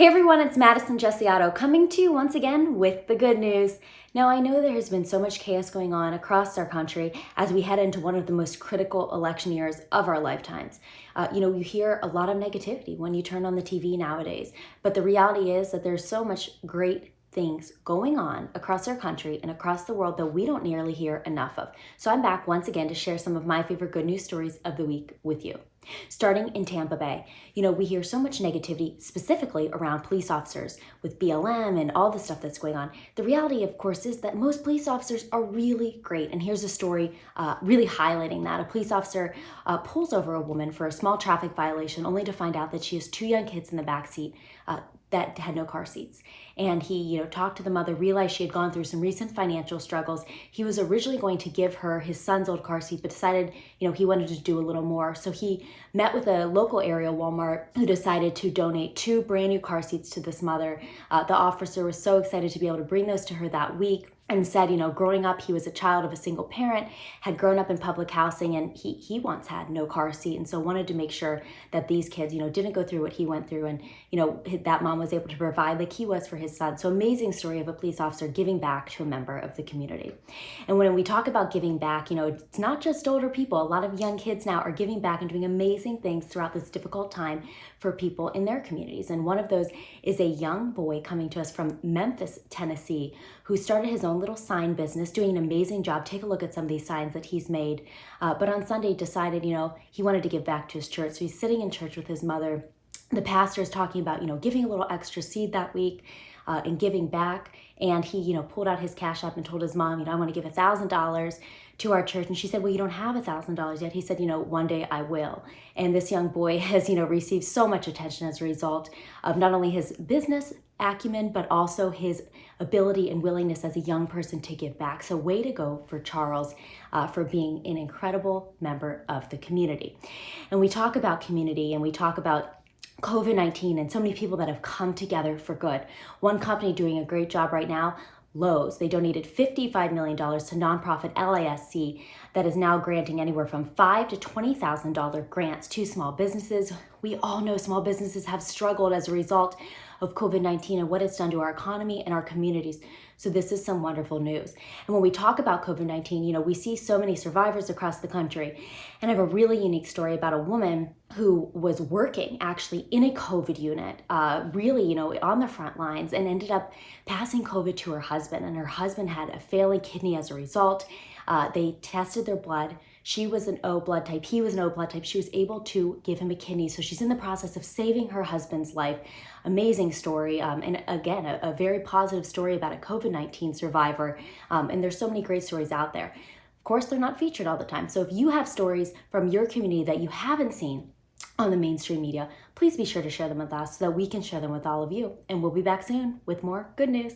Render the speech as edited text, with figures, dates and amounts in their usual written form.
Hey everyone, it's Madison Jessiato coming to you once again with the good news. Now, I know there has been so much chaos going on across our country as we head into one of the most critical election years of our lifetimes. You hear a lot of negativity when you turn on the TV nowadays, but the reality is that there's so much great things going on across our country and across the world that we don't nearly hear enough of. So I'm back once again to share some of my favorite good news stories of the week with you. Starting in Tampa Bay, we hear so much negativity specifically around police officers with BLM and all the stuff that's going on. The reality, of course, is that most police officers are really great. And here's a story really highlighting that. A police officer pulls over a woman for a small traffic violation only to find out that she has two young kids in the backseat that had no car seats. And he, talked to the mother, realized she had gone through some recent financial struggles. He was originally going to give her his son's old car seat, but decided, he wanted to do a little more. So he met with a local area Walmart who decided to donate two brand new car seats to this mother. The officer was so excited to be able to bring those to her that week, and said, growing up, he was a child of a single parent, had grown up in public housing, and he once had no car seat, and so wanted to make sure that these kids, didn't go through what he went through, and, that mom was able to provide like he was for his son. So amazing story of a police officer giving back to a member of the community. And when we talk about giving back, it's not just older people. A lot of young kids now are giving back and doing amazing things throughout this difficult time for people in their communities. And one of those is a young boy coming to us from Memphis, Tennessee, who started his own little sign business, doing an amazing job. Take a look at some of these signs that he's made. But on Sunday decided, he wanted to give back to his church. So he's sitting in church with his mother. The pastor is talking about, giving a little extra seed that week and giving back. And he, pulled out his cash app and told his mom, I want to give $1,000 to our church. And she said, well, you don't have $1,000 yet. He said, one day I will. And this young boy has, received so much attention as a result of not only his business acumen, but also his ability and willingness as a young person to give back. So way to go for Charles for being an incredible member of the community. And we talk about community and we talk about COVID-19 and so many people that have come together for good. One company doing a great job right now, Lowe's, they donated $55 million to nonprofit LASC that is now granting anywhere from $5,000 to $20,000 grants to small businesses. We all know small businesses have struggled as a result of COVID-19 and what it's done to our economy and our communities. So this is some wonderful news. And when we talk about COVID-19, we see so many survivors across the country. And I have a really unique story about a woman who was working actually in a COVID unit, really, on the front lines, and ended up passing COVID to her husband. And her husband had a failing kidney as a result. They tested their blood. She was an O blood type. He was an O blood type. She was able to give him a kidney. So she's in the process of saving her husband's life. Amazing story. And again, a very positive story about a COVID-19 survivor. And there's so many great stories out there. Of course, they're not featured all the time. So if you have stories from your community that you haven't seen on the mainstream media, please be sure to share them with us so that we can share them with all of you. And we'll be back soon with more good news.